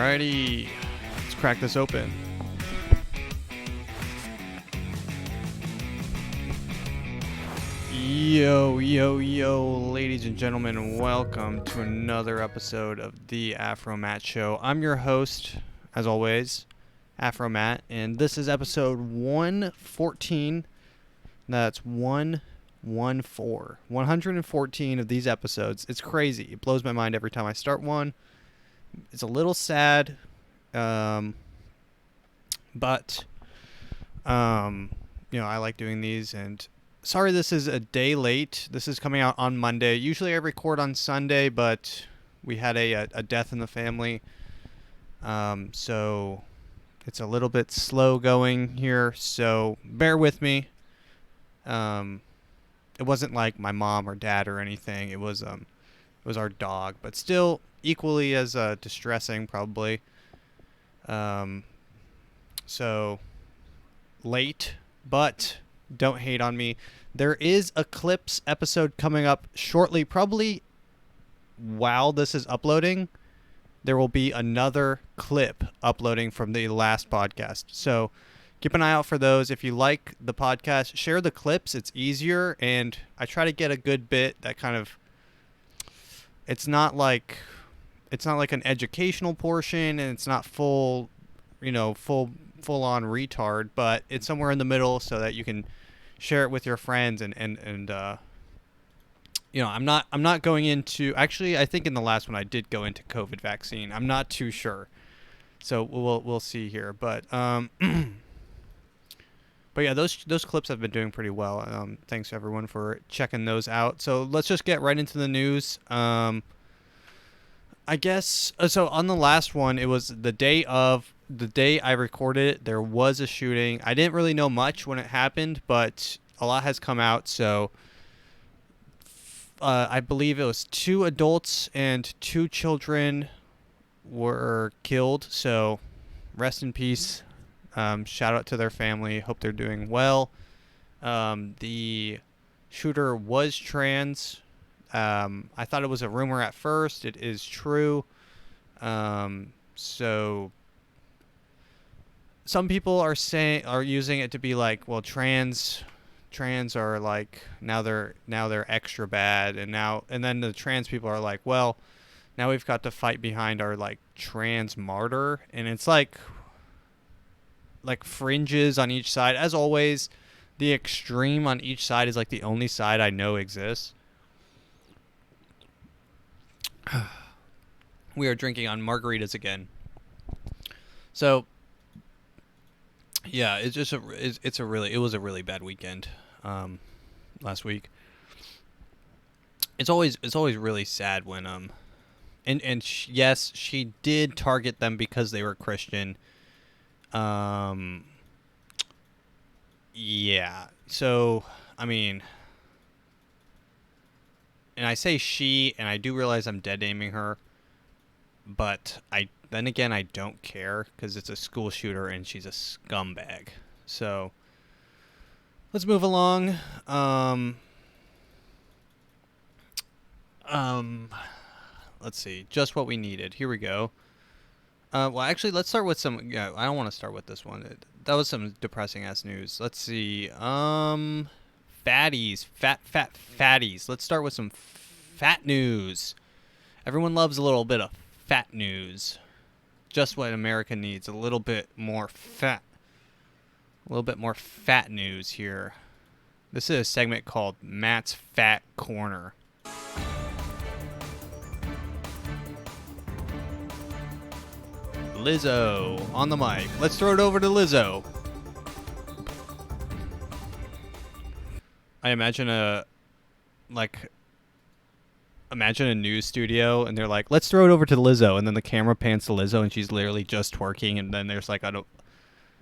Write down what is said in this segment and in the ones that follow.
Alrighty, let's crack this open. Yo, ladies and gentlemen, welcome to another episode of the AfroMattt Show. I'm your host, as always, AfroMattt, and this is episode 114. That's 114 of these episodes. It's crazy. It blows my mind every time I start one. It's a little sad, but I like doing these, and sorry this is a day late. This is coming out on Monday. Usually I record on Sunday, but we had a death in the family, so it's a little bit slow going here, so bear with me. It wasn't like my mom or dad or anything. It was our dog, but still equally as distressing, probably. So late, but don't hate on me. There is a clips episode coming up shortly, probably while this is uploading. There will be another clip uploading from the last podcast, so keep an eye out for those. If you like the podcast, share the clips. It's easier, and I try to get a good bit that kind of, it's not like an educational portion, and it's not full on retard, but it's somewhere in the middle so that you can share it with your friends and I'm not going into, actually I think in the last one I did go into COVID vaccine. I'm not too sure. So we'll see here, but but yeah, those clips have been doing pretty well. Thanks everyone for checking those out. So let's just get right into the news. I guess so. On the last one, it was the day I recorded it. There was a shooting. I didn't really know much when it happened, but a lot has come out. So I believe it was 2 adults and 2 children were killed. So rest in peace. Shout out to their family. Hope they're doing well. The shooter was trans. I thought it was a rumor at first. It is true. So some people are using it to be like, well, trans are like now they're extra bad, and then the trans people are like, well, now we've got to fight behind our like trans martyr, and it's like fringes on each side. As always, the extreme on each side is like the only side I know exists. We are drinking on margaritas again. So yeah, it was a really bad weekend last week. It's always really sad when yes, she did target them because they were Christian. Yeah. So, I mean, and I say she, and I do realize I'm dead naming her, but then again, I don't care because it's a school shooter and she's a scumbag. So let's move along. Let's see, just what we needed. Here we go. Well, actually, let's start with some. Yeah, I don't want to start with this one. That was some depressing ass news. Let's see. Fatties, fatties. Let's start with some fat news. Everyone loves a little bit of fat news. Just what America needs. A little bit more fat. A little bit more fat news here. This is a segment called Matt's Fat Corner. Lizzo on the mic. Let's throw it over to Lizzo. I imagine a news studio, and they're like, let's throw it over to Lizzo, and then the camera pans to Lizzo, and she's literally just twerking, and then there's like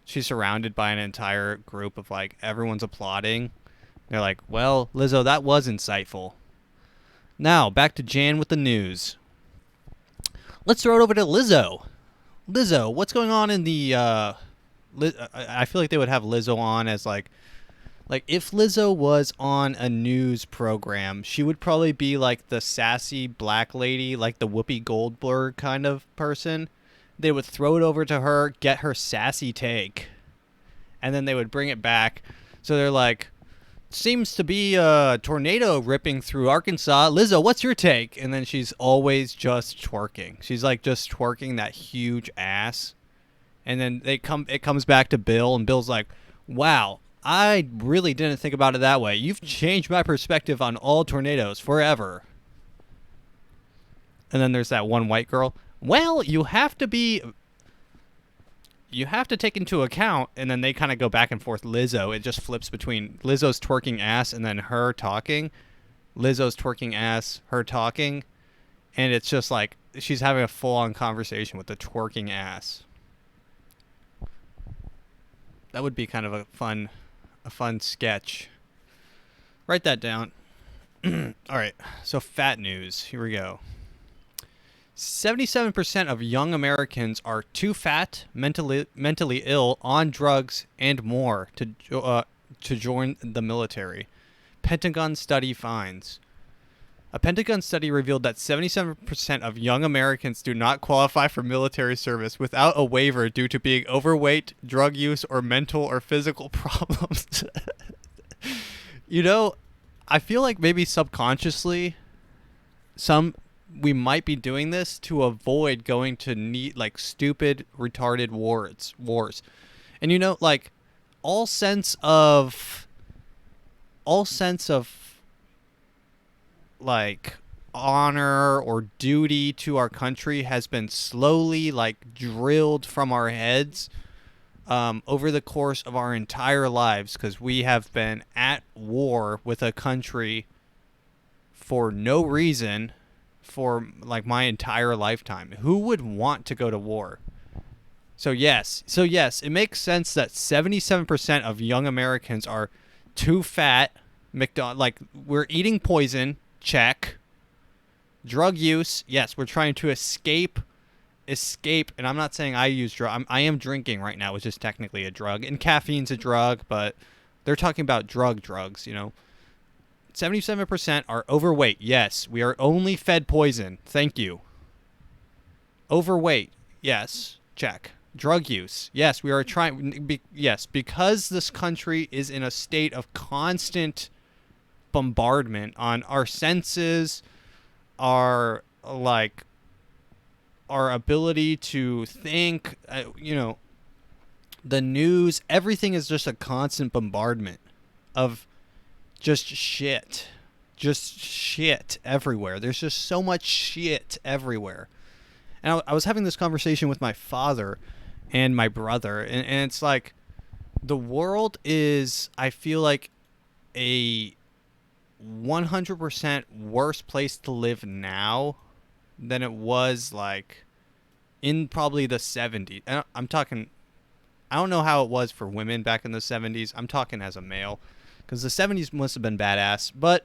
she's surrounded by an entire group of like everyone's applauding. They're like, well, Lizzo, that was insightful. Now back to Jan with the news. Let's throw it over to Lizzo. Lizzo, what's going on in the I feel like they would have Lizzo on as like if Lizzo was on a news program, she would probably be like the sassy black lady, like the Whoopi Goldberg kind of person. They would throw it over to her, get her sassy take, and then they would bring it back. So they're like, seems to be a tornado ripping through Arkansas. Lizzo, what's your take? And then she's always just twerking. She's like just twerking that huge ass. And then it comes back to Bill, and Bill's like, wow, I really didn't think about it that way. You've changed my perspective on all tornadoes forever. And then there's that one white girl. Well, you have to take into account, and then they kind of go back and forth. Lizzo, it just flips between Lizzo's twerking ass and then her talking. Lizzo's twerking ass, her talking. And it's just like she's having a full-on conversation with the twerking ass. That would be kind of a fun sketch. Write that down. All right, so fat news. Here we go. 77% of young Americans are too fat, mentally ill, on drugs, and more to join the military. Pentagon study finds. A Pentagon study revealed that 77% of young Americans do not qualify for military service without a waiver due to being overweight, drug use, or mental or physical problems. You know, I feel like maybe subconsciously we might be doing this to avoid going to stupid, retarded wars. And you know, like all sense of like honor or duty to our country has been slowly like drilled from our heads over the course of our entire lives, because we have been at war with a country for no reason for like my entire lifetime. Who would want to go to war? So yes, it makes sense that 77% of young Americans are too fat. Like we're eating poison. Check. Drug use. Yes, we're trying to escape. And I'm not saying I use drug. I am drinking right now, which is technically a drug. And caffeine's a drug, but they're talking about drugs, you know. 77% are overweight. Yes, we are only fed poison. Thank you. Overweight. Yes. Check. Drug use. Yes, we are trying. Yes, because this country is in a state of constant bombardment on our senses, our ability to think, you know, the news, everything is just a constant bombardment of just shit everywhere. There's just so much shit everywhere. And I was having this conversation with my father and my brother, and it's like the world is, I feel like, a 100% worse place to live now than it was like in probably the 70s. And I'm talking, I don't know how it was for women back in the 70s. I'm talking as a male, because the 70s must have been badass, but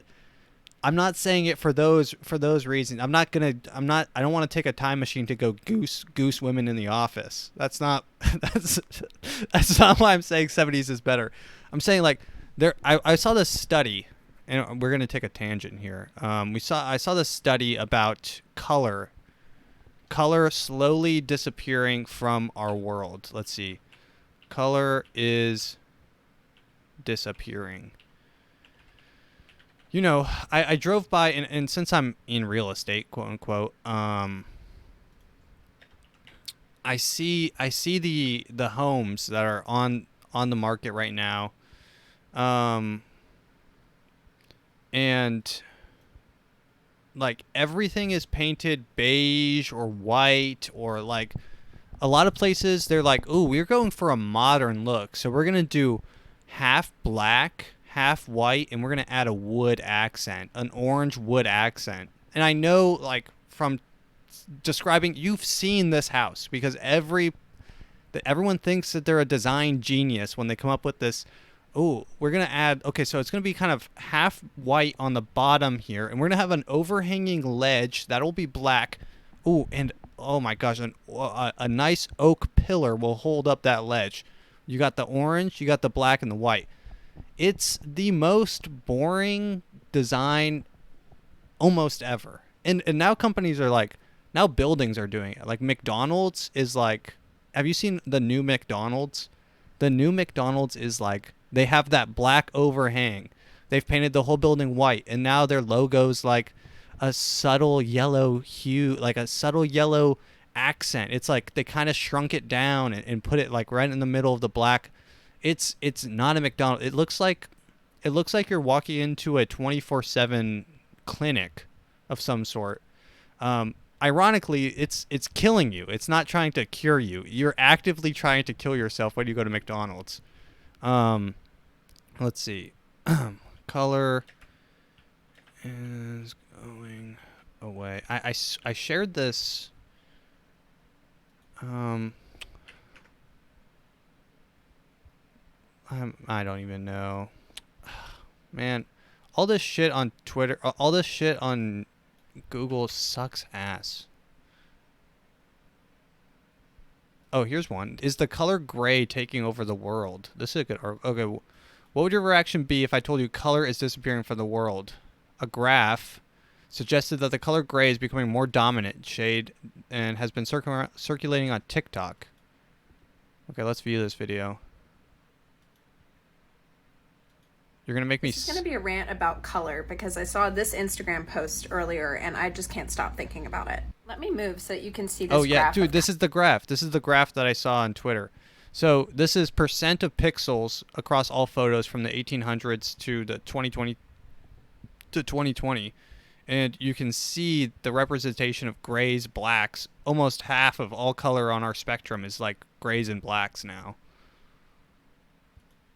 I'm not saying it for those reasons. I don't want to take a time machine to go goose women in the office. That's not why I'm saying 70s is better. I'm saying like I saw this study, and we're going to take a tangent here. I saw this study about color slowly disappearing from our world. Let's see. Color is disappearing. You know, I drove by, and since I'm in real estate, quote unquote, I see the homes that are on the market right now, and like everything is painted beige or white, or like a lot of places they're like, ooh, we're going for a modern look, so we're gonna do half black, half white, and we're going to add a wood accent, an orange wood accent. And I know, like, from describing, you've seen this house, because everyone thinks that they're a design genius when they come up with this. Oh, we're going to add, okay, so it's going to be kind of half white on the bottom here, and we're going to have an overhanging ledge that'll be black. Oh, and oh my gosh, a nice oak pillar will hold up that ledge. You got the orange, you got the black, and the white. It's the most boring design almost ever. And now companies are like, Now buildings are doing it. Like McDonald's is like, have you seen the new McDonald's? The new McDonald's is like, they have that black overhang. They've painted the whole building white, and now their logo's like a subtle yellow hue, like a subtle yellow accent. It's like they kind of shrunk it down and put it like right in the middle of the black. It's not a McDonald's. It looks like you're walking into a 24/7 clinic of some sort. Ironically, it's killing you. It's not trying to cure you. You're actively trying to kill yourself when you go to McDonald's. Let's see. Color is going away. I shared this. I don't even know. Man, all this shit on Twitter, all this shit on Google sucks ass. Oh, here's one. Is the color gray taking over the world? This is a good. Okay, what would your reaction be if I told you color is disappearing from the world? A graph suggested that the color gray is becoming more dominant shade and has been circulating on TikTok. Okay, let's view this video. You're going to make me... It's going to be a rant about color because I saw this Instagram post earlier and I just can't stop thinking about it. Let me move so that you can see this graph. Oh, yeah, dude, this is the graph. This is the graph that I saw on Twitter. So this is percent of pixels across all photos from the 1800s to the 2020. And you can see the representation of grays, blacks. Almost half of all color on our spectrum is like grays and blacks now.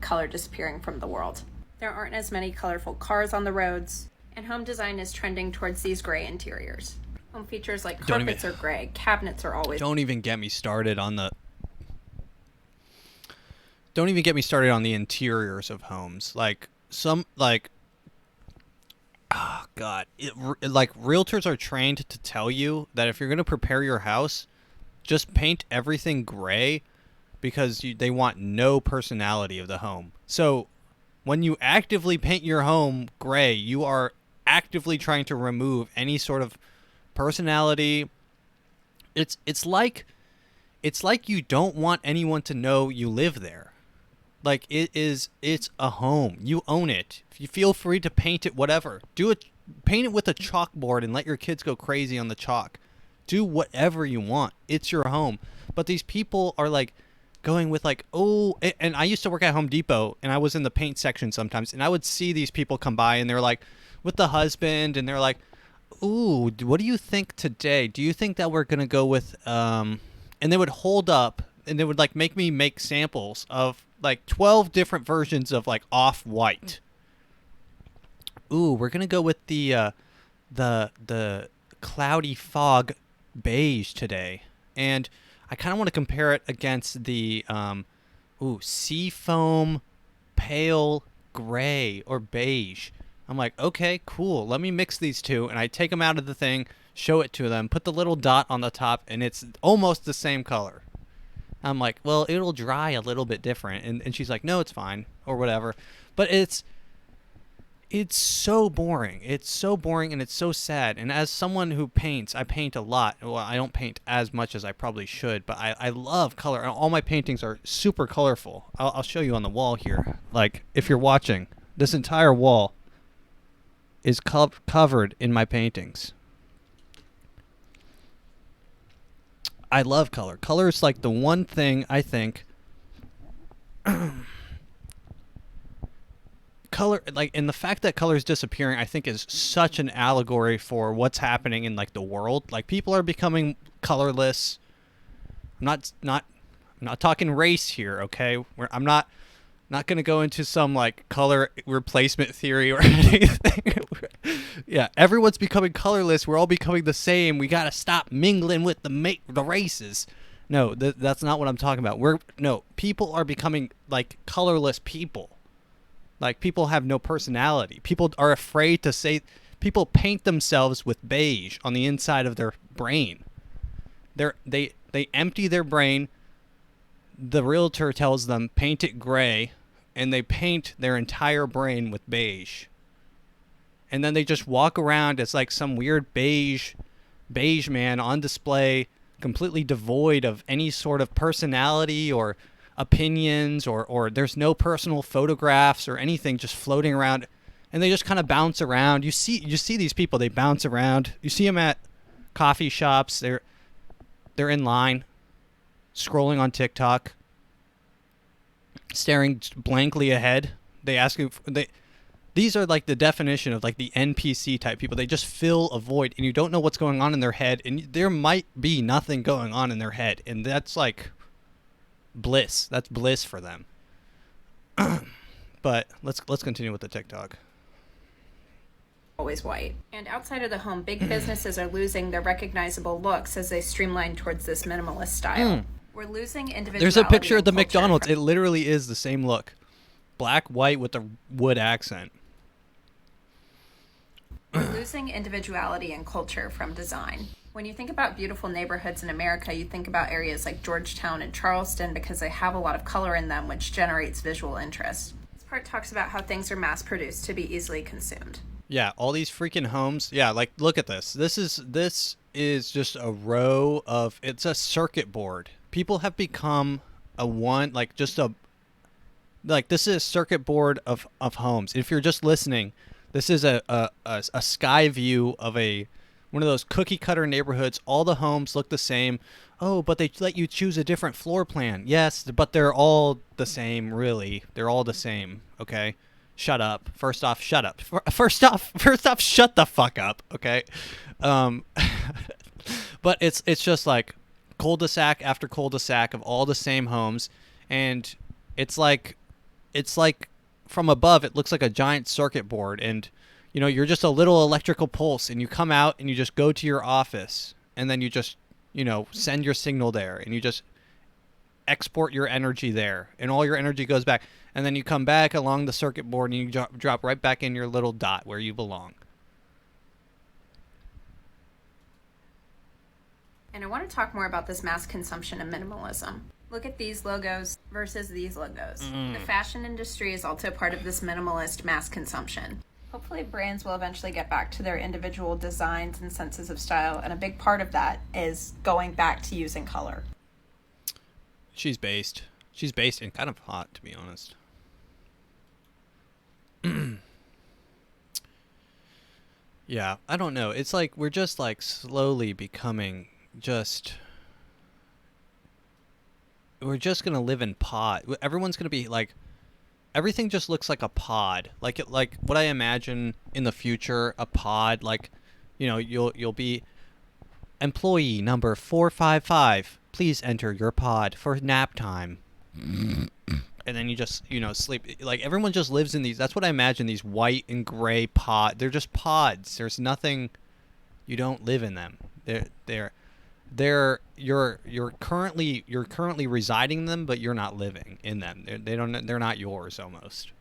Color disappearing from the world. There aren't as many colorful cars on the roads, and home design is trending towards these gray interiors. Home features like carpets are gray, cabinets are always... Don't even get me started on the... Don't even get me started on the interiors of homes. Like, some, like... Oh, God. Like, realtors are trained to tell you that if you're going to prepare your house, just paint everything gray because they want no personality of the home. So... when you actively paint your home gray, you are actively trying to remove any sort of personality. It's like you don't want anyone to know you live there. Like it's a home. You own it. You feel free to paint it whatever. Paint it with a chalkboard and let your kids go crazy on the chalk. Do whatever you want. It's your home. But these people are like going with like, oh, and I used to work at Home Depot and I was in the paint section sometimes and I would see these people come by and they're like with the husband and they're like, ooh, what do you think today? Do you think that we're going to go with, and they would hold up and they would like make me make samples of like 12 different versions of like off-white. Ooh, we're going to go with the cloudy fog beige today. And I kind of want to compare it against the seafoam pale gray or beige. I'm like, okay, cool. Let me mix these two. And I take them out of the thing, show it to them, put the little dot on the top, and it's almost the same color. I'm like, well, it'll dry a little bit different. And she's like, no, it's fine or whatever. But it's so boring. It's so boring and it's so sad. And as someone who paints, I paint a lot. Well, I don't paint as much as I probably should, but I love color. All my paintings are super colorful. I'll show you on the wall here. Like, if you're watching, this entire wall is covered in my paintings. I love color. Color is like the one thing I think... color, like, and the fact that color is disappearing, I think, is such an allegory for what's happening in like the world. Like, people are becoming colorless. I'm not talking race here, okay? I'm not going to go into some like color replacement theory or anything. Yeah, everyone's becoming colorless. We're all becoming the same. We got to stop mingling with the races. No, that's not what I'm talking about. People are becoming like colorless people. Like, people have no personality. People are afraid to say... People paint themselves with beige on the inside of their brain. They empty their brain. The realtor tells them, paint it gray. And they paint their entire brain with beige. And then they just walk around as, like, some weird beige beige man on display, completely devoid of any sort of personality or opinions, or there's no personal photographs or anything just floating around, and they just kind of bounce around. You see these people, they bounce around. You see them at coffee shops. They're in line, scrolling on TikTok, staring blankly ahead. They ask you. These are like the definition of like the NPC type people. They just fill a void, and you don't know what's going on in their head, and there might be nothing going on in their head, and that's like bliss. That's bliss for them. But let's continue with the TikTok. Always white. And outside of the home, big businesses are losing their recognizable looks as they streamline towards this minimalist style. We're losing individuality. There's a picture of the McDonald's. It literally is the same look. Black, white with a wood accent. We're losing individuality and culture from design. When you think about beautiful neighborhoods in America, you think about areas like Georgetown and Charleston because they have a lot of color in them, which generates visual interest. This part talks about how things are mass-produced to be easily consumed. Yeah, all these freaking homes. Yeah, like look at this. This is just a row of. It's a circuit board. People have become this is a circuit board of homes. If you're just listening, this is a sky view of one of those cookie cutter neighborhoods. All the homes look the same. Oh, but they let you choose a different floor plan. Yes, but they're all the same, really. They're all the same, okay? Shut up. First off, shut up. First off, shut the fuck up, okay? But it's just like cul-de-sac after cul-de-sac of all the same homes, and it's like from above it looks like a giant circuit board, and you know, you're just a little electrical pulse, and you come out and you just go to your office, and then you just, you know, send your signal there, and you just export your energy there, and all your energy goes back, and then you come back along the circuit board and you drop right back in your little dot where you belong. And I want to talk more about this mass consumption and minimalism. Look at these logos versus these logos. The fashion industry is also part of this minimalist mass consumption. Hopefully brands will eventually get back to their individual designs and senses of style, and a big part of that is going back to using color. She's based and kind of hot, to be honest. Yeah, I don't know. It's like we're just like slowly becoming we're just gonna live in pod. Everyone's gonna be like, everything just looks like a pod. Like what I imagine in the future, a pod. Like, you know, you'll be employee number 455. Please enter your pod for nap time. And then you just, you know, sleep. Like everyone just lives in these. That's what I imagine. These white and gray pod. They're just pods. There's nothing. You don't live in them. You're currently residing in them, but you're not living in them. They're not yours almost.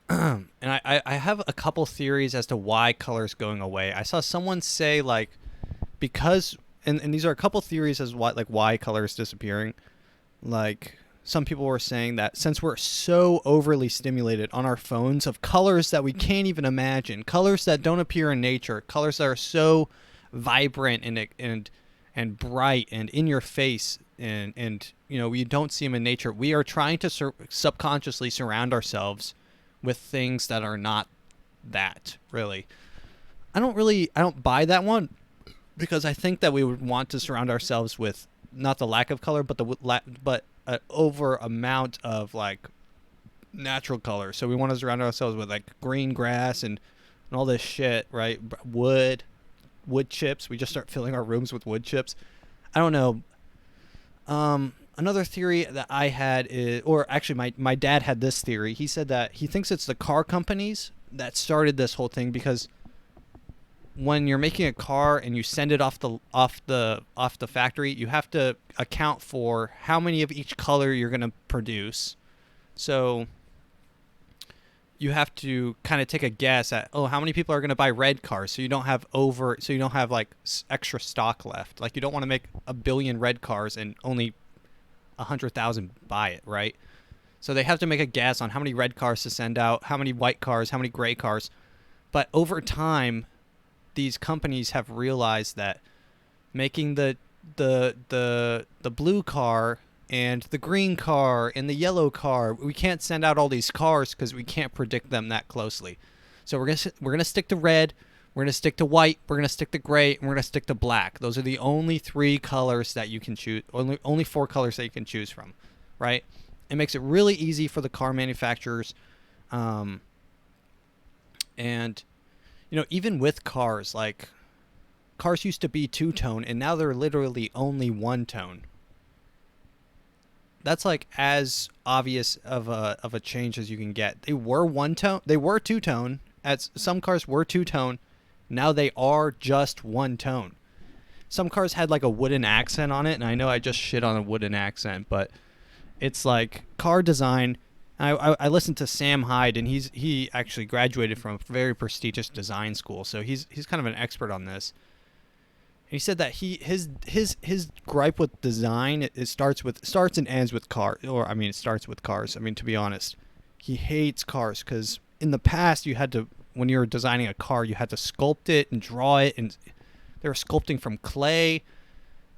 And I have a couple theories as to why color's going away. I saw someone say like, because and these are a couple theories as why color is disappearing. Like some people were saying that since we're so overly stimulated on our phones of colors that we can't even imagine, colors that don't appear in nature, colors that are so vibrant and bright and in your face, and you know, we don't see them in nature. We are trying to subconsciously surround ourselves with things that are not that, really. I don't buy that one, because I think that we would want to surround ourselves with not the lack of color, but an over amount of like natural color. So we want to surround ourselves with like green grass and all this shit, right? Wood chips. We just start filling our rooms with wood chips. I don't know. Another theory that I had is, or actually my dad had this theory. He said that he thinks it's the car companies that started this whole thing, because when you're making a car and you send it off the factory, you have to account for how many of each color you're going to produce. So you have to kind of take a guess at, how many people are going to buy red cars, so you don't have like extra stock left. Like you don't want to make 1 billion red cars and only 100,000 buy it, right? So they have to make a guess on how many red cars to send out, how many white cars, how many gray cars. But over time, these companies have realized that making the blue car and the green car and the yellow car, we can't send out all these cars because we can't predict them that closely. So we're gonna stick to red, we're gonna stick to white, we're gonna stick to gray, and we're gonna stick to black. Those are the only 3 colors that you can choose, only 4 colors that you can choose from, right? It makes it really easy for the car manufacturers, and even with cars, like cars used to be 2-tone, and now they're literally only 1-tone. That's like as obvious of a change as you can get. They were 1-tone. They were 2-tone. Some cars were 2-tone. Now they are just 1-tone. Some cars had like a wooden accent on it, and I know I just shit on a wooden accent, but it's like car design. I listened to Sam Hyde, and he actually graduated from a very prestigious design school, so he's kind of an expert on this. He said that his gripe with design, it starts and ends with cars. It starts with cars. I mean, to be honest, he hates cars because in the past when you were designing a car, you had to sculpt it and draw it, and they were sculpting from clay.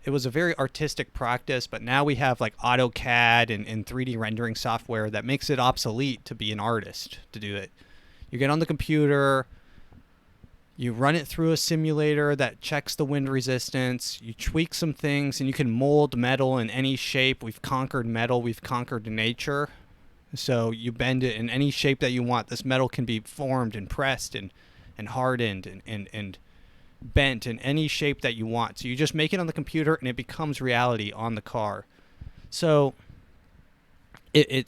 It was a very artistic practice, but now we have like AutoCAD and 3D rendering software that makes it obsolete to be an artist to do it. You get on the computer. You run it through a simulator that checks the wind resistance. You tweak some things, and you can mold metal in any shape. We've conquered metal. We've conquered nature. So you bend it in any shape that you want. This metal can be formed and pressed and hardened and bent in any shape that you want. So you just make it on the computer, and it becomes reality on the car. So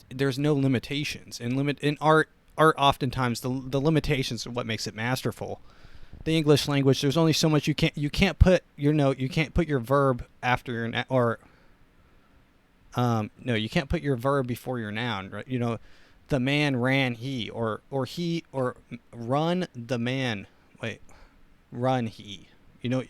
there's no limitations. In art oftentimes the limitations are what makes it masterful. The English language, there's only so much you can't put your note, you can't put your verb after your no, you can't put your verb before your noun, right? The man ran he, or he, or run the man, run he,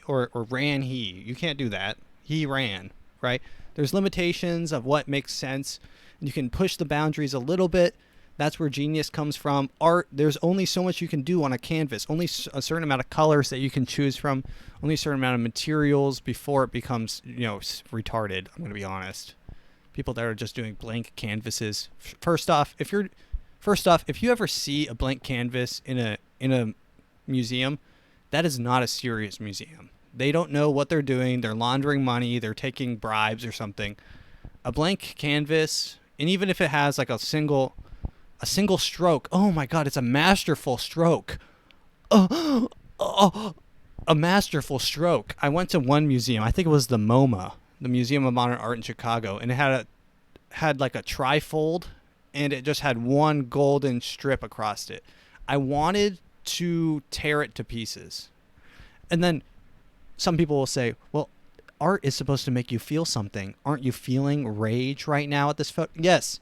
or ran he. You can't do that. He ran, right? There's limitations of what makes sense. You can push the boundaries a little bit. That's where genius comes from. Art, there's only so much you can do on a canvas. Only a certain amount of colors that you can choose from. Only a certain amount of materials before it becomes, retarded. I'm going to be honest. People that are just doing blank canvases. First off, if you ever see a blank canvas in a museum, that is not a serious museum. They don't know what they're doing. They're laundering money. They're taking bribes or something. A blank canvas, and even if it has like a single stroke. Oh my God, it's a masterful stroke. A masterful stroke. I went to one museum. I think it was the MoMA, the Museum of Modern Art in Chicago, and it had like a trifold, and it just had one golden strip across it. I wanted to tear it to pieces. And then some people will say, well, art is supposed to make you feel something. Aren't you feeling rage right now at this photo? Yes,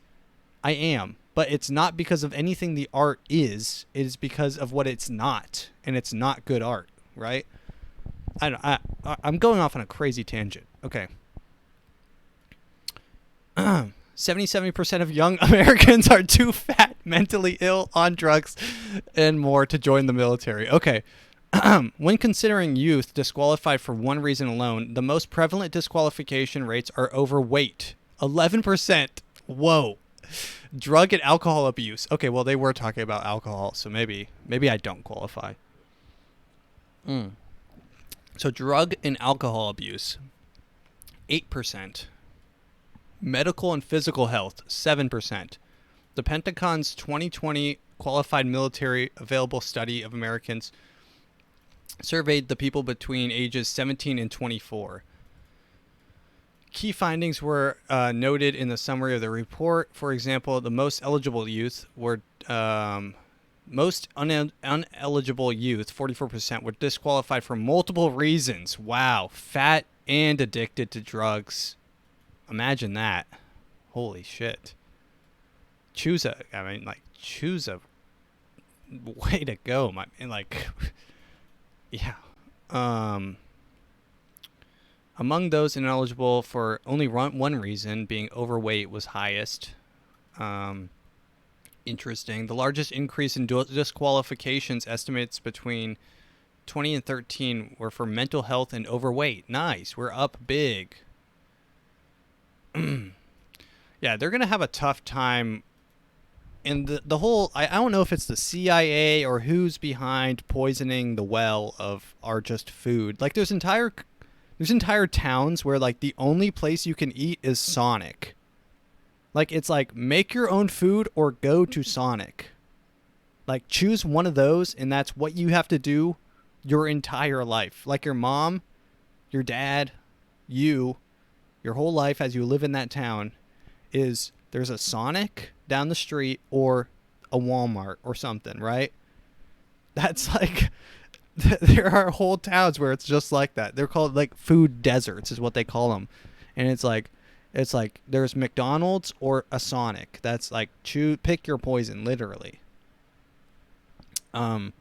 I am. But it's not because of anything the art is. It is because of what it's not. And it's not good art, right? I'm going off on a crazy tangent. Okay. 77% of young Americans are too fat, mentally ill, on drugs, and more to join the military. Okay. When considering youth disqualified for one reason alone, the most prevalent disqualification rates are overweight. 11%. Whoa. Drug and alcohol abuse. Okay, well, they were talking about alcohol, so maybe I don't qualify. So drug and alcohol abuse, 8%. Medical and physical health, 7%. The Pentagon's 2020 Qualified Military Available Study of Americans surveyed the people between ages 17 and 24. Key findings were noted in the summary of the report. For example, the most eligible youth were uneligible youth, 44%, were disqualified for multiple reasons. Wow, fat and addicted to drugs. Imagine that. Holy shit. Choose a way to go. Yeah. Among those ineligible for only one reason, being overweight, was highest. Interesting. The largest increase in disqualifications estimates between 20 and 13 were for mental health and overweight. Nice. We're up big. Yeah, they're going to have a tough time. And the whole, I don't know if it's the CIA or who's behind poisoning the well of our just food. Like, there's entire towns where, like, the only place you can eat is Sonic. Like, it's like, make your own food or go to Sonic. Like, choose one of those, and that's what you have to do your entire life. Like, your mom, your dad, your whole life as you live in that town is there's a Sonic down the street or a Walmart or something, right? That's like, there are whole towns where it's just like that. They're called, like, food deserts is what they call them. And it's like there's McDonald's or a Sonic. That's like, pick your poison, literally. And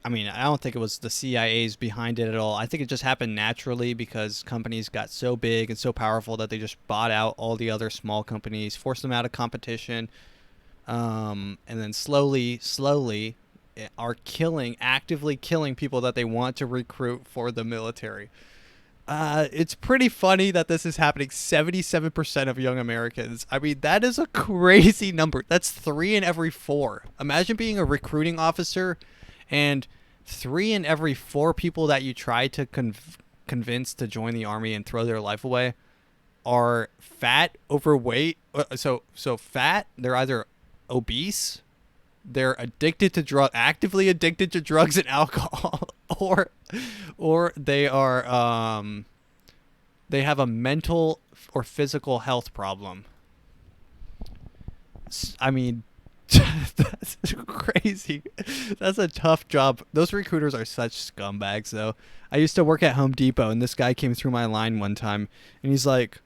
I mean, I don't think it was the CIA's behind it at all. I think it just happened naturally because companies got so big and so powerful that they just bought out all the other small companies, forced them out of competition, and then slowly are actively killing people that they want to recruit for the military. It's pretty funny that this is happening. 77% of young Americans. I mean, that is a crazy number. That's 3 in every 4. Imagine being a recruiting officer and 3 in every 4 people that you try to convince to join the army and throw their life away are fat, overweight. So fat, they're either obese, they're actively addicted to drugs and alcohol, or they are they have a mental or physical health problem. I mean, that's crazy. That's a tough job. Those recruiters are such scumbags, though. I used to work at Home Depot, and this guy came through my line one time, and he's like,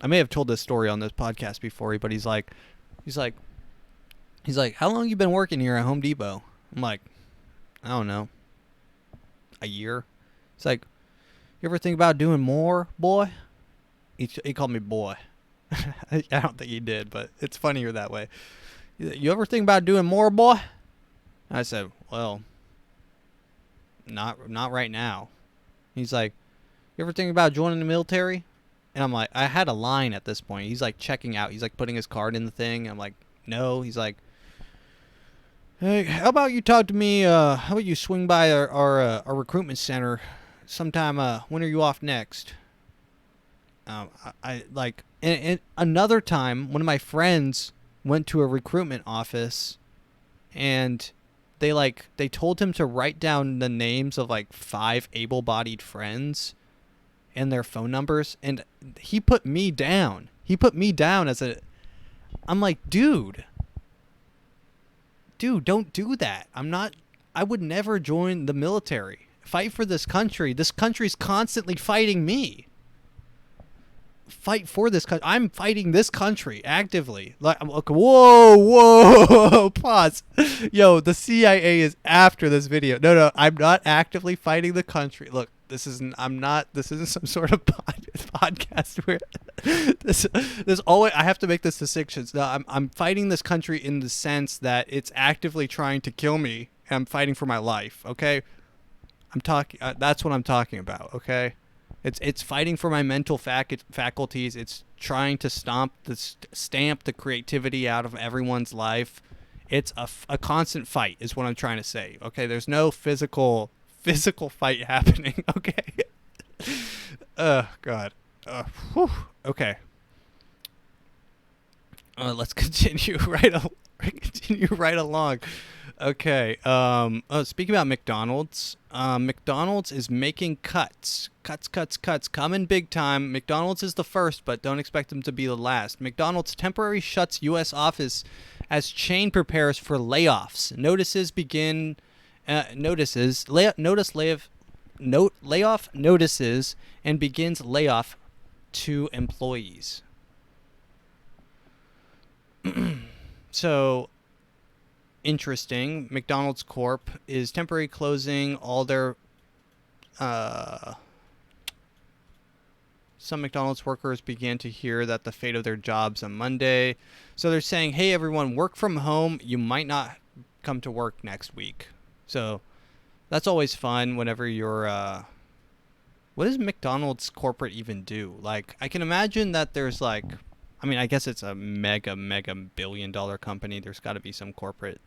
I may have told this story on this podcast before, but he's like, how long you been working here at Home Depot? I'm like, I don't know, a year. He's like, you ever think about doing more, boy? He called me boy. I don't think he did, but it's funnier that way. You ever think about doing more, boy? I said, well, not right now. He's like, you ever think about joining the military? And I'm like, I had a line at this point. He's like checking out. He's like putting his card in the thing. I'm like, no. He's like, hey, how about you talk to me? How about you swing by our recruitment center sometime? When are you off next? I like, and another time, one of my friends went to a recruitment office, and they told him to write down the names of like 5 able-bodied friends and their phone numbers, and he put me down. I'm like, dude, don't do that. I would never join the military. Fight for this country. This country's constantly fighting me. Fight for this country. I'm fighting this country actively. Like, okay, whoa, pause. Yo, the CIA is after this video. No, I'm not actively fighting the country. Look, this isn't some sort of podcast where this always, I have to make this distinction. No, I'm fighting this country in the sense that it's actively trying to kill me, and I'm fighting for my life. Okay, that's what I'm talking about. Okay. It's fighting for my mental faculties. It's trying to stamp the creativity out of everyone's life. It's a constant fight is what I'm trying to say. Okay, there's no physical fight happening. Okay. God. Okay. Let's continue right along. Okay. Speaking about McDonald's, McDonald's is making cuts, coming big time. McDonald's is the first, but don't expect them to be the last. McDonald's temporarily shuts U.S. office as chain prepares for layoffs. Layoff notices and begins layoff to employees. So, interesting. McDonald's Corp is temporarily closing all their some McDonald's workers began to hear that the fate of their jobs on Monday. So they're saying, hey everyone, work from home. You might not come to work next week. So That's always fun whenever you're what does McDonald's corporate even do? Like, I can imagine that there's like, I mean, I guess it's a mega billion-dollar company. There's got to be some corporate.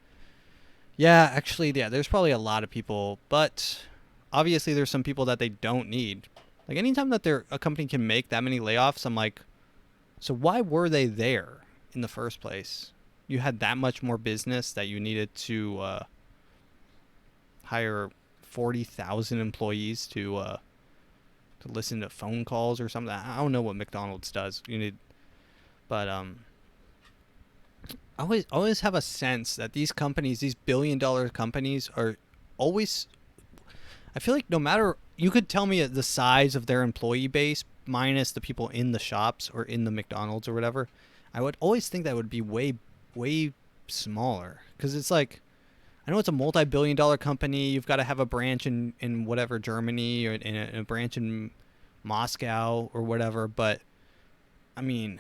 Yeah, actually, yeah, there's probably a lot of people, but obviously there's some people that they don't need. Like, anytime that a company can make that many layoffs, I'm like, so why were they there in the first place? You had that much more business that you needed to hire 40,000 employees to listen to phone calls or something. I don't know what McDonald's does. But I always have a sense that these companies, these billion-dollar companies, are always. I feel like no matter, you could tell me the size of their employee base minus the people in the shops or in the McDonald's or whatever, I would always think that would be way smaller, because it's like, I know it's a multi-billion-dollar company. You've got to have a branch in whatever, Germany, or in a branch in Moscow or whatever. But, I mean,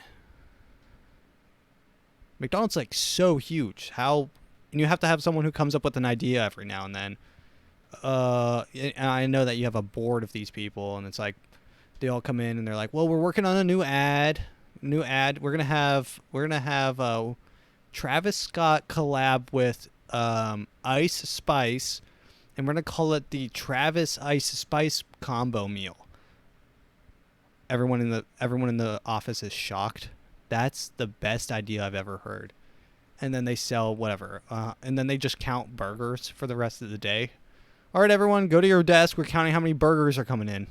McDonald's like so huge. And you have to have someone who comes up with an idea every now and then. And I know that you have a board of these people, and it's like they all come in and they're like, well, we're working on a new ad. We're gonna have Travis Scott collab with Ice Spice, and we're gonna call it the Travis Ice Spice combo meal. Everyone in the office is shocked. That's the best idea I've ever heard. And then they sell whatever, and then they just count burgers for the rest of the day. All right, everyone, go to your desk. We're counting how many burgers are coming in.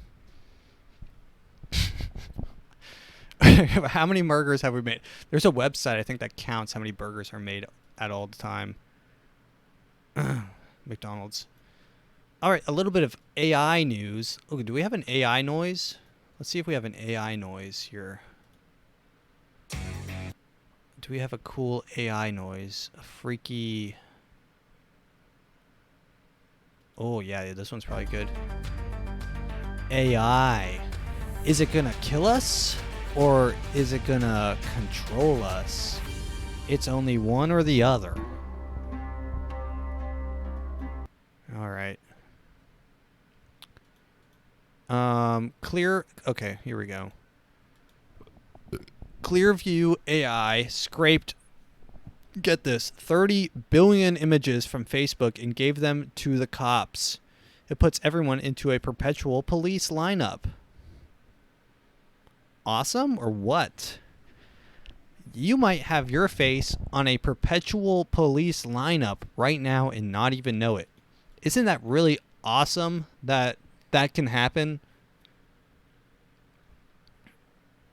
How many burgers have we made? There's a website, I think, that counts how many burgers are made at all the time. McDonald's. All right, a little bit of AI news. Okay, do we have an AI noise? Let's see if we have an AI noise here. Do we have a cool AI noise? A freaky... Oh, yeah, this one's probably good. AI. Is it gonna kill us? Or is it gonna control us? It's only one or the other. Alright. Okay, here we go. Clearview AI scraped, get this, 30 billion images from Facebook and gave them to the cops. It puts everyone into a perpetual police lineup. Awesome or what? You might have your face on a perpetual police lineup right now and not even know it. Isn't that really awesome that that can happen?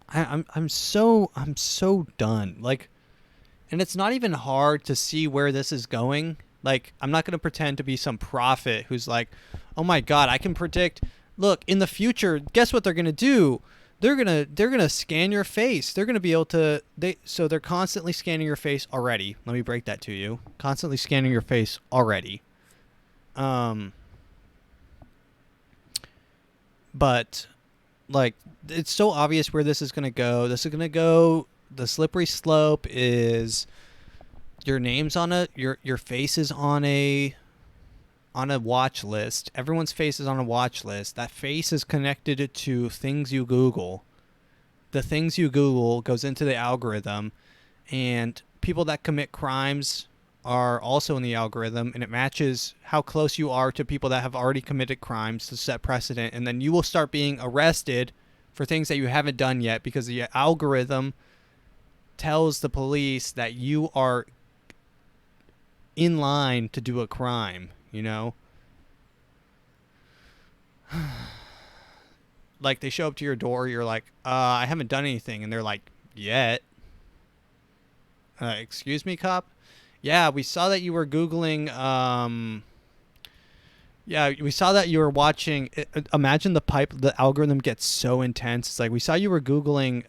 I'm so done. Like, and it's not even hard to see where this is going. Like, I'm not going to pretend to be some prophet who's like, oh my God, I can predict. Look, in the future, guess what they're going to do? They're gonna scan your face. They're gonna be able to. So they're constantly scanning your face already. Let me break that to you. Constantly scanning your face already. But like, it's so obvious where this is gonna go. The slippery slope is your name's on your face is on a watch list. Everyone's face is on a watch list. That face is connected to things you Google. The things you Google goes into the algorithm, and people that commit crimes are also in the algorithm, and it matches how close you are to people that have already committed crimes to set precedent, and then you will start being arrested for things that you haven't done yet because the algorithm tells the police that you are in line to do a crime. You know, like they show up to your door, you're like, I haven't done anything, and they're like, yet. Excuse me, cop? Yeah, we saw that you were Googling, yeah, we saw that you were watching, imagine the algorithm gets so intense. It's like, we saw you were Googling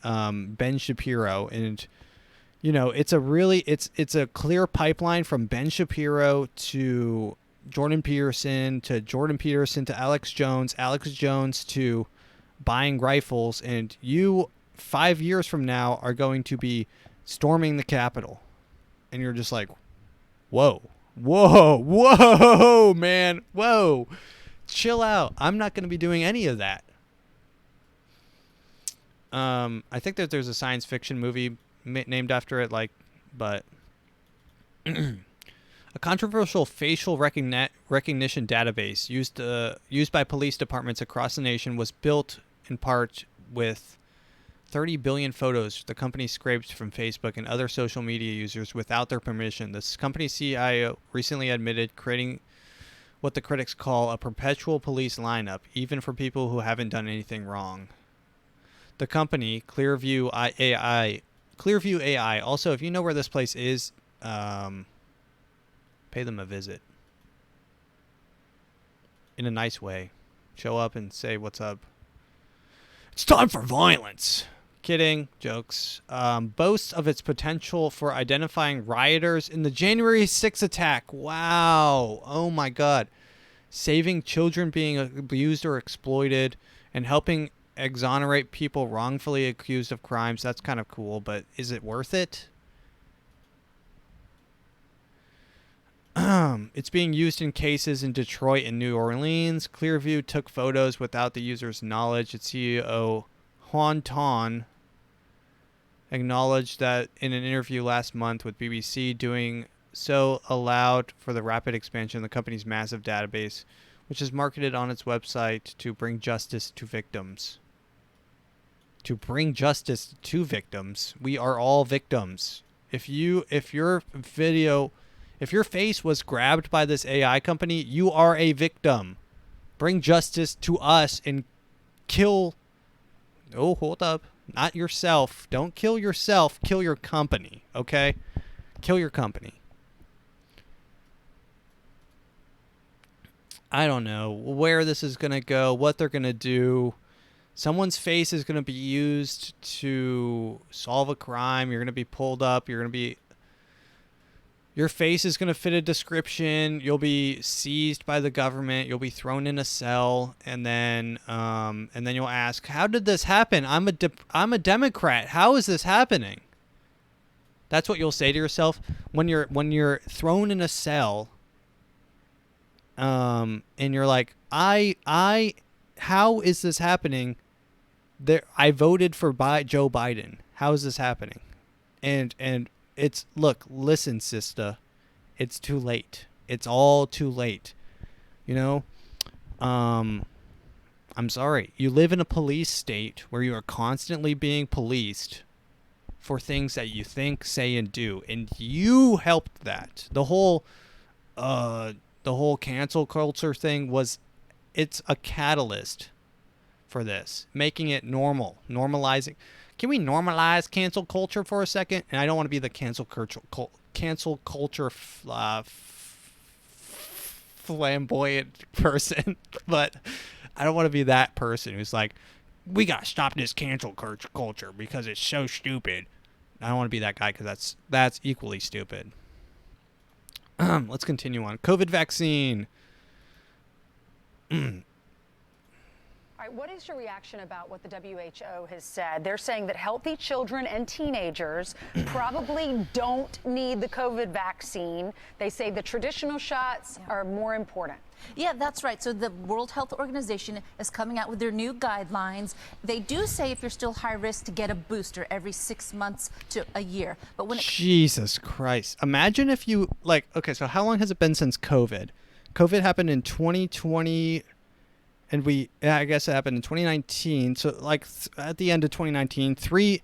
Ben Shapiro, and you know, it's a clear pipeline from Ben Shapiro to Jordan Peterson to Alex Jones to buying rifles, and you 5 years from now are going to be storming the Capitol. And you're just like, whoa, Whoa, man. Whoa. Chill out. I'm not going to be doing any of that. I think that there's a science fiction movie named after it, but a controversial facial recognition database used by police departments across the nation was built in part with 30 billion photos the company scraped from Facebook and other social media users without their permission. This company's CIO recently admitted creating what the critics call a perpetual police lineup, even for people who haven't done anything wrong. The company, Clearview AI, also, if you know where this place is, pay them a visit. In a nice way. Show up and say, what's up? It's time for violence. Kidding. Jokes. Boasts of its potential for identifying rioters in the January 6th attack. Wow. Oh my God. Saving children being abused or exploited and helping exonerate people wrongfully accused of crimes. That's kind of cool, but is it worth it? It's being used in cases in Detroit and New Orleans. Clearview took photos without the user's knowledge. Its CEO, Juan Ton, acknowledged that in an interview last month with BBC, doing so allowed for the rapid expansion of the company's massive database, which is marketed on its website to bring justice to victims. To bring justice to victims. We are all victims. If your face was grabbed by this AI company, you are a victim. Bring justice to us and kill. Oh, hold up. Not yourself. Don't kill yourself. Kill your company. Okay? Kill your company. I don't know where this is going to go, what they're going to do. Someone's face is going to be used to solve a crime. You're going to be pulled up. Your face is going to fit a description. You'll be seized by the government. You'll be thrown in a cell, and then you'll ask, "How did this happen? I'm a Democrat. How is this happening?" That's what you'll say to yourself when you're thrown in a cell. And you're like, how is this happening? I voted for Joe Biden. How is this happening? And it's, listen, sister, it's too late. It's all too late. You know, I'm sorry. You live in a police state where you are constantly being policed for things that you think, say, and do, and you helped that. The whole cancel culture thing it's a catalyst for this, making it normalizing. Can we normalize cancel culture for a second? And I don't want to be the cancel culture flamboyant person, but I don't want to be that person who's like, we got to stop this cancel culture because it's so stupid. I don't want to be that guy because that's equally stupid. Let's continue on. COVID vaccine. All right, what is your reaction about what the WHO has said? They're saying that healthy children and teenagers probably don't need the COVID vaccine. They say the traditional shots are more important. Yeah, that's right. So the World Health Organization is coming out with their new guidelines. They do say if you're still high risk to get a booster every 6 months to a year. But when Jesus Christ. Imagine if you, okay, so how long has it been since COVID? COVID happened in 2020, and I guess it happened in 2019. So at the end of 2019, three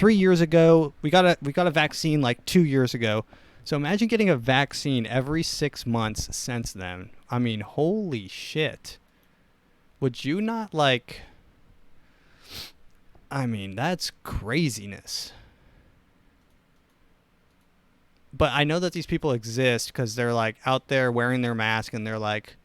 years ago, we got a vaccine 2 years ago. So imagine getting a vaccine every 6 months since then. I mean, holy shit. Would you not that's craziness. But I know that these people exist because they're out there wearing their mask and they're like,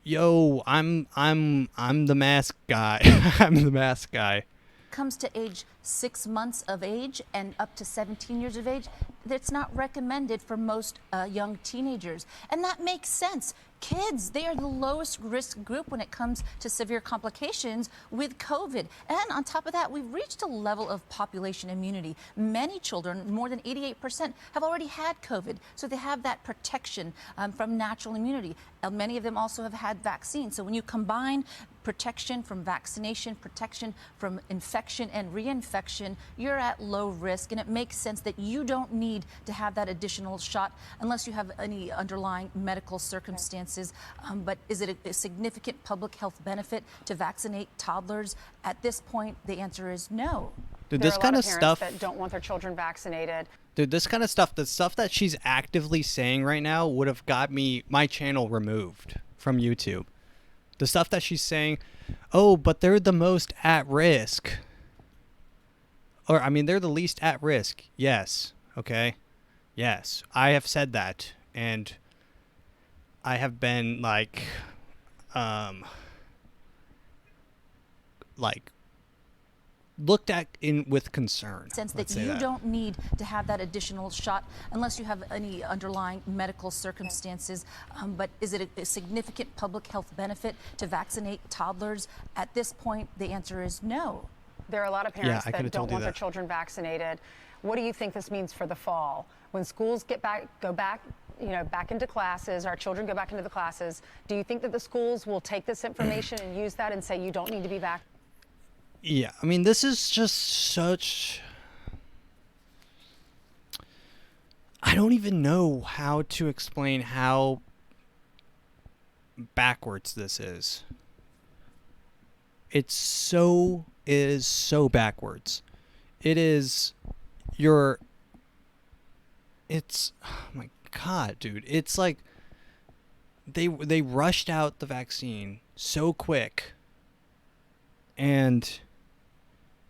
yo, I'm the mask guy. I'm the mask guy. Comes to age 6 months of age and up to 17 years of age, that's not recommended for most young teenagers. And that makes sense. Kids, they are the lowest risk group when it comes to severe complications with COVID. And on top of that, we've reached a level of population immunity. Many children, more than 88%, have already had COVID. So they have that protection from natural immunity. Many of them also have had vaccines. So when you combine protection from vaccination, protection from infection and reinfection, you're at low risk, and it makes sense that you don't need to have that additional shot unless you have any underlying medical circumstances. But is it a significant public health benefit to vaccinate toddlers? At this point, the answer is no. Dude, There this are a lot kind of of parents stuff that don't want their children vaccinated. Dude, this kind of stuff, the stuff that she's actively saying right now would have got my channel removed from YouTube. The stuff that she's saying, oh, but they're the most at risk. Or, I mean, they're the least at risk. Yes. Okay. Yes. I have said that. And I have been like looked at with concern. Sense that you don't need to have that additional shot unless you have any underlying medical circumstances. But is it a significant public health benefit to vaccinate toddlers? At this point, the answer is no. There are a lot of parents I that could've don't told you want their that. children vaccinated. What do you think this means for the fall? When schools go back into classes, our children go back into the classes, do you think that the schools will take this information and use that and say you don't need to be vaccinated? Yeah, I mean, this is just such... I don't even know how to explain how backwards this is. It is so backwards. It's, oh my God, dude. It's like they rushed out the vaccine so quick, and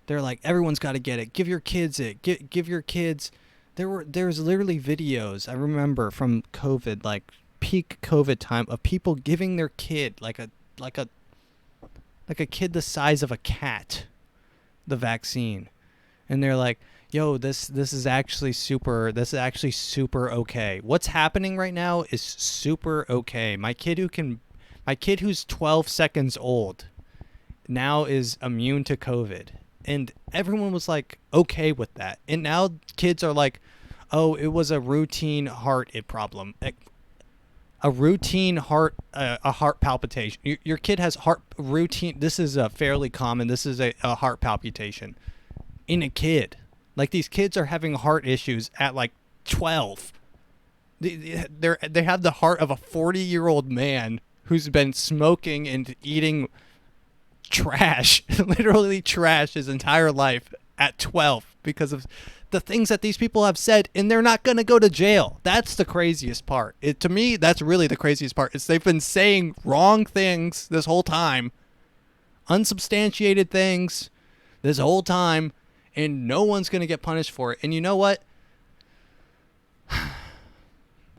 they're like, everyone's got to get it. Give your kids it. Give your kids. There's literally videos I remember from COVID, like peak COVID time, of people giving their kid like a kid the size of a cat the vaccine, and they're like, yo, this is actually super okay. What's happening right now is super okay. My kid who's 12 seconds old now is immune to COVID. And everyone was like okay with that. And now kids are like, oh, it was a routine heart problem. A routine heart palpitation. Your kid has heart routine. This is fairly common. This is a heart palpitation in a kid. Like, these kids are having heart issues at like 12. They have the heart of a 40-year-old man who's been smoking and eating trash, literally trash, his entire life at 12 because of the things that these people have said, and they're not going to go to jail. That's the craziest part. To me, that's really the craziest part. Is they've been saying wrong things this whole time, unsubstantiated things this whole time, and no one's going to get punished for it. And you know what?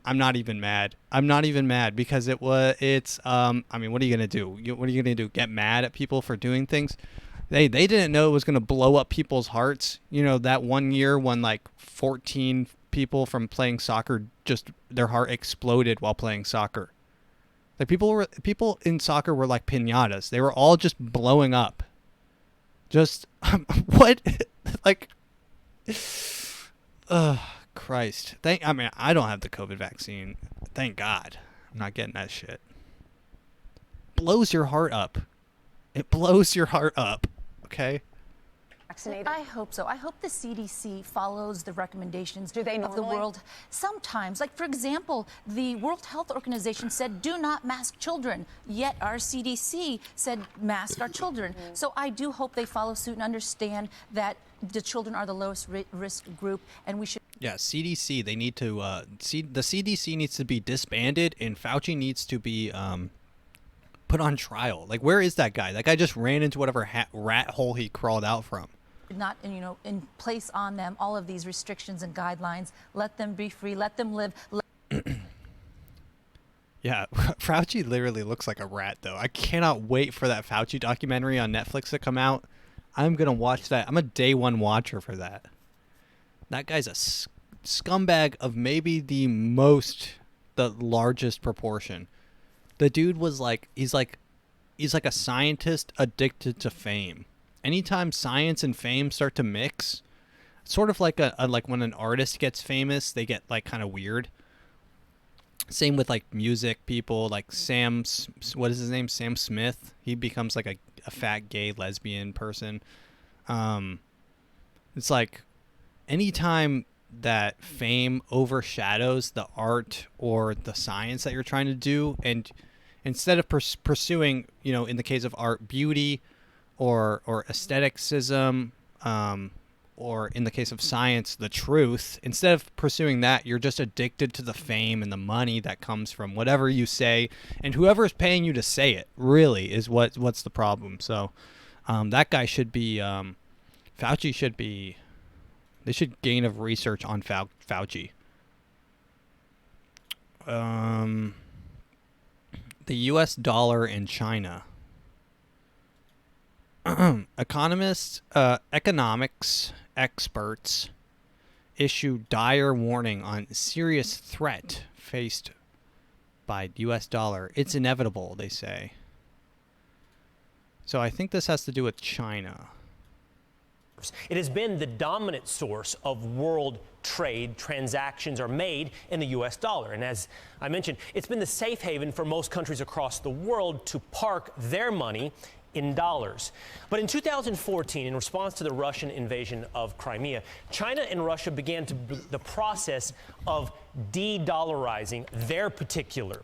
I'm not even mad. Because I mean, what are you going to do? What are you going to do? Get mad at people for doing things? They didn't know it was going to blow up people's hearts. You know, that one year when like 14 people from playing soccer, just their heart exploded while playing soccer. Like, people in soccer were like piñatas. They were all just blowing up. Just what? Like, Christ. I mean, I don't have the COVID vaccine. Thank God. I'm not getting that shit. Blows your heart up. It blows your heart up. Okay? Vaccinated? I hope so. I hope the CDC follows the recommendations Do they of the normally? world. Sometimes, like for example, the World Health Organization said do not mask children, yet our CDC said mask our children. So I do hope they follow suit and understand that the children are the lowest risk group, and we should. Yeah, CDC, they need to, the CDC needs to be disbanded, and Fauci needs to be put on trial. Like, where is that guy? That guy just ran into whatever rat hole he crawled out from. Not, in place on them all of these restrictions and guidelines. Let them be free. Let them live. Yeah, Fauci literally looks like a rat, though. I cannot wait for that Fauci documentary on Netflix to come out. I'm going to watch that. I'm a day one watcher for that. That guy's a scumbag of maybe the largest proportion. The dude was like, he's like a scientist addicted to fame. Anytime science and fame start to mix, sort of like like when an artist gets famous, they get like kind of weird. Same with like music people, like what is his name? Sam Smith. He becomes like a fat gay lesbian person. It's like anytime that fame overshadows the art or the science that you're trying to do, and instead of pursuing, in the case of art, beauty or aestheticism, or in the case of science, the truth, instead of pursuing that, you're just addicted to the fame and the money that comes from whatever you say, and whoever is paying you to say it really is what's the problem. So that guy should be, Fauci should be, they should gain of research on Fauci. The US dollar in China. Economics experts issue dire warning on serious threat faced by US dollar. It's inevitable, they say. So I think this has to do with China. It has been the dominant source of world trade. Transactions are made in the U.S. dollar. And as I mentioned, it's been the safe haven for most countries across the world to park their money in dollars. But in 2014, in response to the Russian invasion of Crimea, China and Russia began the process of de-dollarizing their particular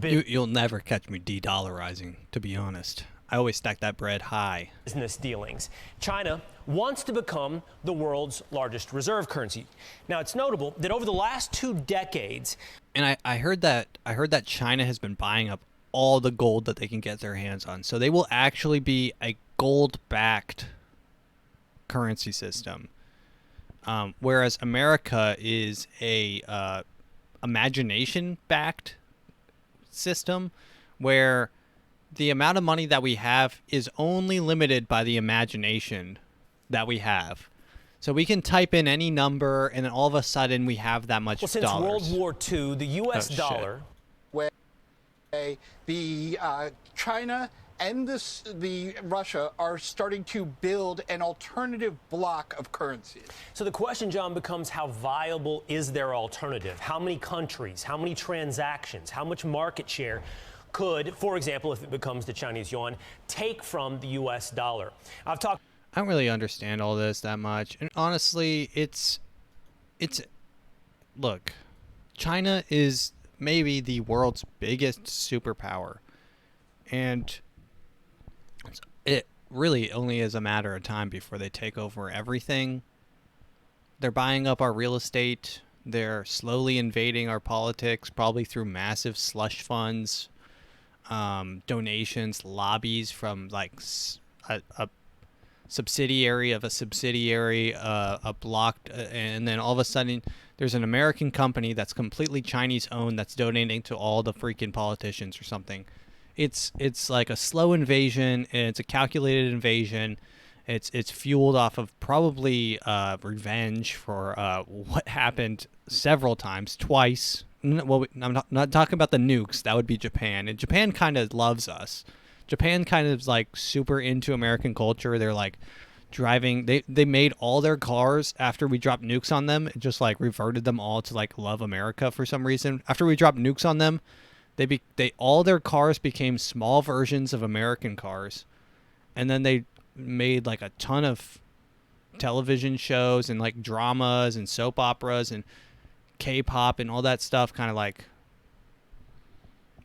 You'll never catch me de-dollarizing, to be honest. I always stack that bread high. Business dealings. China wants to become the world's largest reserve currency. Now, it's notable that over the last 2 decades, and I heard that China has been buying up all the gold that they can get their hands on. So they will actually be a gold-backed currency system, whereas America is a imagination-backed system where the amount of money that we have is only limited by the imagination that we have. So we can type in any number, and then all of a sudden we have that much dollars. Well, since World War II, the U.S. dollar... The China and the Russia are starting to build an alternative block of currencies. So the question, John, becomes how viable is their alternative? How many countries, how many transactions, how much market share could, for example, if it becomes the Chinese yuan, take from the U.S. dollar? I don't really understand all this that much. And honestly, look, China is maybe the world's biggest superpower. And it really only is a matter of time before they take over everything. They're buying up our real estate. They're slowly invading our politics, probably through massive slush funds, donations, lobbies from like a subsidiary of a subsidiary, a blocked, and then all of a sudden there's an American company that's completely Chinese owned that's donating to all the freaking politicians or something. It's like a slow invasion, and it's a calculated invasion. It's fueled off of probably revenge for what happened several times, twice. Well, I'm not talking about the nukes. That would be Japan. And Japan kind of loves us. Japan kind of is like super into American culture. They're like driving. They made all their cars after we dropped nukes on them. It just like reverted them all to like love America for some reason. After we dropped nukes on them, all their cars became small versions of American cars, and then they made like a ton of television shows and like dramas and soap operas and K-pop and all that stuff kind of like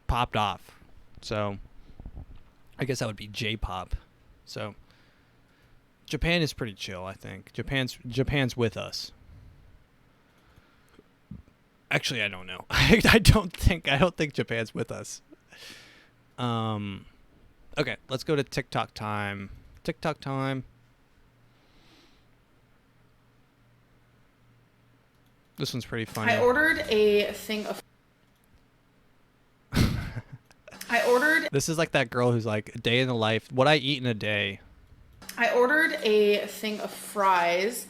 popped off. So I guess that would be J-pop. So Japan is pretty chill, I think. Japan's with us. Actually, I don't know. I don't think Japan's with us. Okay, let's go to TikTok time. TikTok time. This one's pretty funny. I ordered a thing of... This is like that girl who's like, a day in the life. What I eat in a day. I ordered a thing of fries,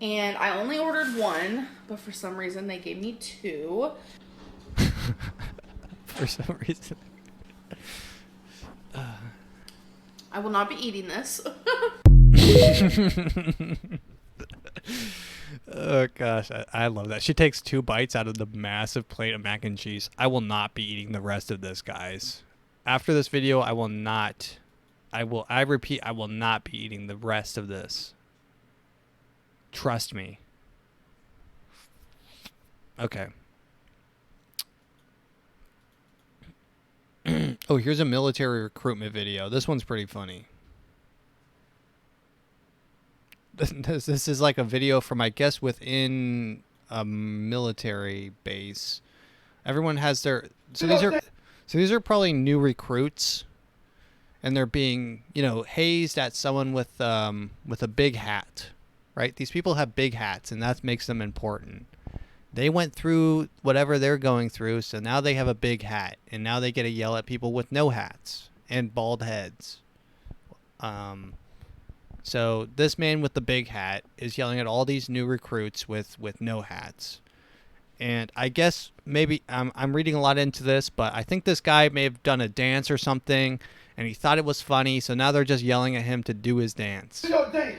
and I only ordered one, but for some reason they gave me two. For some reason. I will not be eating this. Oh gosh, I love that. She takes 2 bites out of the massive plate of mac and cheese. I will not be eating the rest of this, guys. After this video, I repeat, I will not be eating the rest of this. Trust me. Okay. Oh, here's a military recruitment video. This one's pretty funny. This is like a video from, I guess, within a military base. Everyone has their... So these are probably new recruits. And they're being, hazed at someone with a big hat. Right? These people have big hats, and that makes them important. They went through whatever they're going through, so now they have a big hat. And now they get to yell at people with no hats and bald heads. So this man with the big hat is yelling at all these new recruits with no hats. And I guess maybe I'm reading a lot into this, but I think this guy may have done a dance or something, and he thought it was funny, so now they're just yelling at him to do his dance. Do your dance.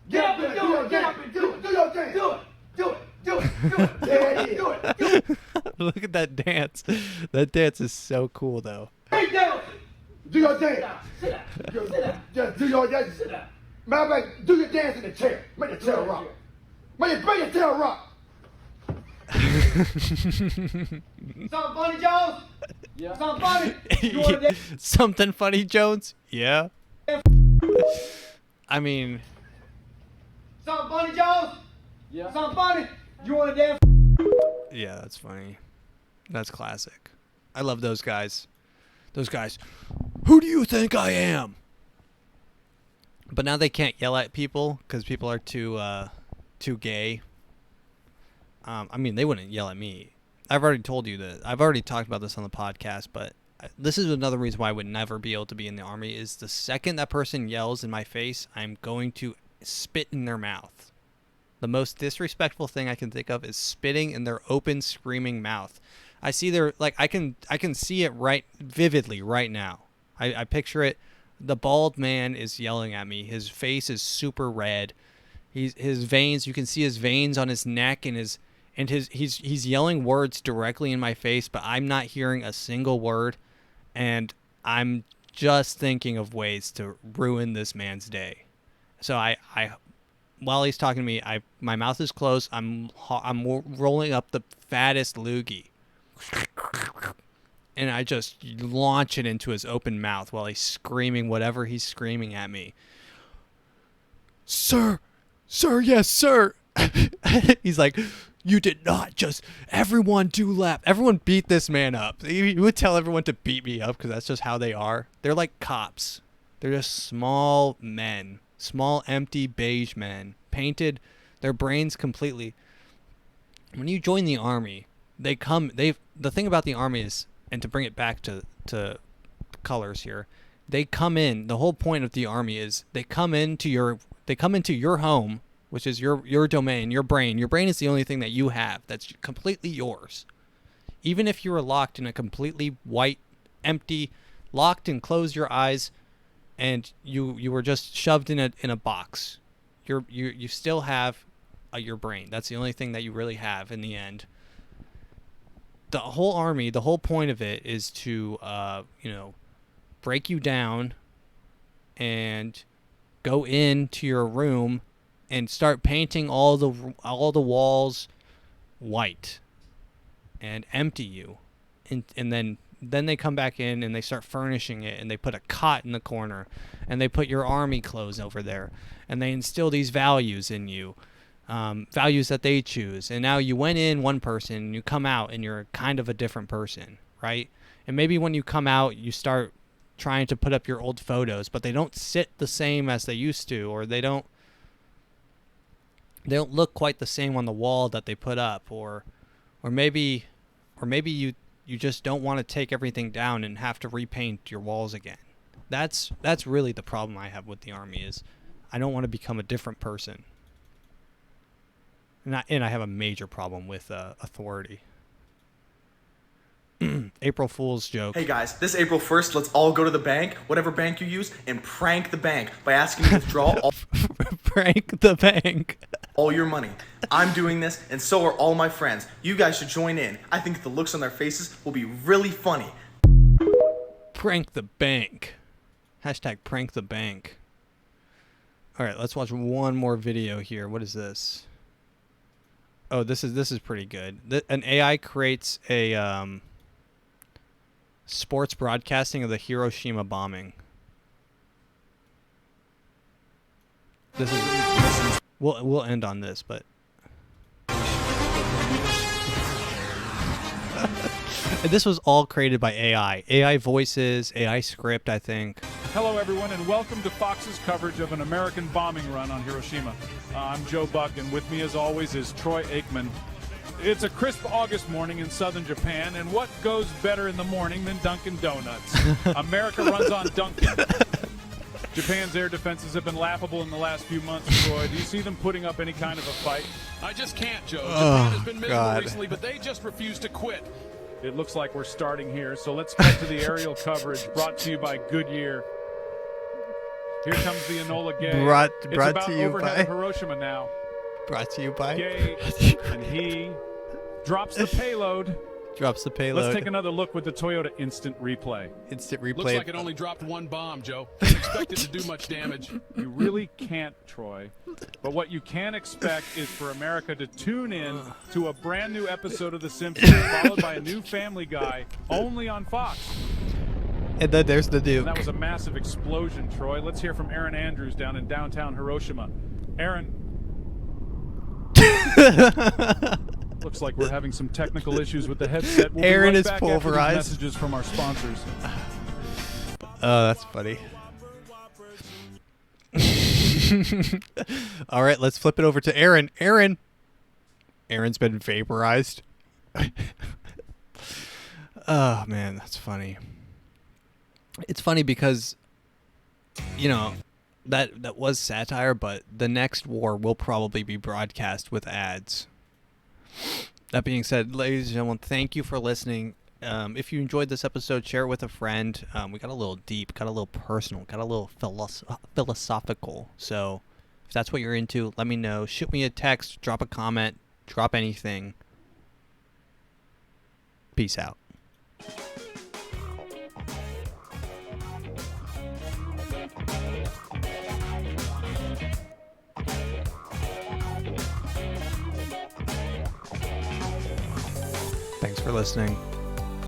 Get up and do it. Get up and do it. Do your dance. Do it. Do it. Do it. Do it. Yeah, do it. Do it. Look at that dance. That dance is so cool, though. Hey, down. Do your dance. Sit down. Sit down. Just do your dance. Sit down. Matter of fact, do your dance in the chair. Make the chair rock. Make your chair rock. Something funny, Jones? Yeah. Something funny? You want to dance? Something funny, Jones? Yeah. I mean... Something funny, Jones? Yeah. Something funny? You want to dance? Yeah, that's funny. That's classic. I love those guys. Those guys. Who do you think I am? But now they can't yell at people because people are too gay. I mean, they wouldn't yell at me. I've already told you that. I've already talked about this on the podcast, but this is another reason why I would never be able to be in the army is the second that person yells in my face, I'm going to spit in their mouth. The most disrespectful thing I can think of is spitting in their open, screaming mouth. I see their, like, I can see it vividly right now. I picture it. The bald man is yelling at me. His face is super red. His veins, you can see his veins on his neck and he's yelling words directly in my face, but I'm not hearing a single word, and I'm just thinking of ways to ruin this man's day. So I while he's talking to me, my mouth is closed. I'm rolling up the fattest loogie, and I just launch it into his open mouth while he's screaming whatever he's screaming at me. Sir, yes, sir. He's like, you did not just, everyone do laugh. Everyone beat this man up. You would tell everyone to beat me up because that's just how they are. They're like cops. They're just small men, small, empty, beige men, painted their brains completely. When you join the army, the thing about the army is, and to bring it back to colors here, they come in, the whole point of the army is they come into your home, which is your domain, your brain. Your brain is the only thing that you have that's completely yours. Even if you were locked in a completely white, empty, locked and closed your eyes, and you were just shoved in a box, you still have your brain. That's the only thing that you really have in the end. The whole army, the whole point of it is to break you down and go into your room and start painting all the walls white and empty you, and then they come back in and they start furnishing it, and they put a cot in the corner, and they put your army clothes over there, and they instill these values in you, values that they choose. And now you went in one person and you come out and you're kind of a different person, right? And maybe when you come out you start trying to put up your old photos, but they don't sit the same as they used to, or they don't look quite the same on the wall that they put up, or maybe you just don't want to take everything down and have to repaint your walls again. That's really the problem I have with the army, is I don't want to become a different person. And I have a major problem with authority. April Fool's joke. Hey guys, this April 1st, let's all go to the bank, whatever bank you use, and prank the bank by asking them to withdraw Prank the bank. all your money. I'm doing this, and so are all my friends. You guys should join in. I think the looks on their faces will be really funny. Prank the bank. Hashtag prank the bank. All right, let's watch one more video here. What is this? Oh, this is pretty good. An AI creates a sports broadcasting of the Hiroshima bombing. This is we'll end on this, but this was all created by AI. AI voices, AI script, I think. Hello, everyone, and welcome to Fox's coverage of an American bombing run on Hiroshima. I'm Joe Buck, and with me, as always, is Troy Aikman. It's a crisp August morning in southern Japan, and what goes better in the morning than Dunkin' Donuts? America runs on Dunkin'. Japan's air defenses have been laughable in the last few months, Troy. Do you see them putting up any kind of a fight? I just can't, Joe. Japan has been miserable recently, but they just refuse to quit. It looks like we're starting here, so let's get to the aerial coverage brought to you by Goodyear. Here comes the Enola Gay. Brought it's about to you overhead by Hiroshima now. Brought to you by Gay, and he drops the payload. Drops the payload. Let's take another look with the Toyota Instant Replay. Instant Replay. Looks like it only dropped one bomb, Joe. Can't expect it to do much damage. You really can't, Troy. But what you can expect is for America to tune in to a brand new episode of The Simpsons, followed by a new Family Guy, only on Fox. And then there's the Duke. And that was a massive explosion, Troy. Let's hear from Aaron Andrews down in downtown Hiroshima. Aaron. Looks like we're having some technical issues with the headset. We'll Aaron be right is back pulverized. After these messages from our sponsors. Oh, that's funny. All right, let's flip it over to Aaron. Aaron's been vaporized. Oh, man, that's funny. It's funny because, you know, that was satire, but the next war will probably be broadcast with ads. That being said, ladies and gentlemen, thank you for listening. If you enjoyed this episode, share it with a friend. We got a little deep, got a little personal, got a little philosophical. So if that's what you're into, let me know. Shoot me a text, drop a comment, drop anything. Peace out. Thanks for listening.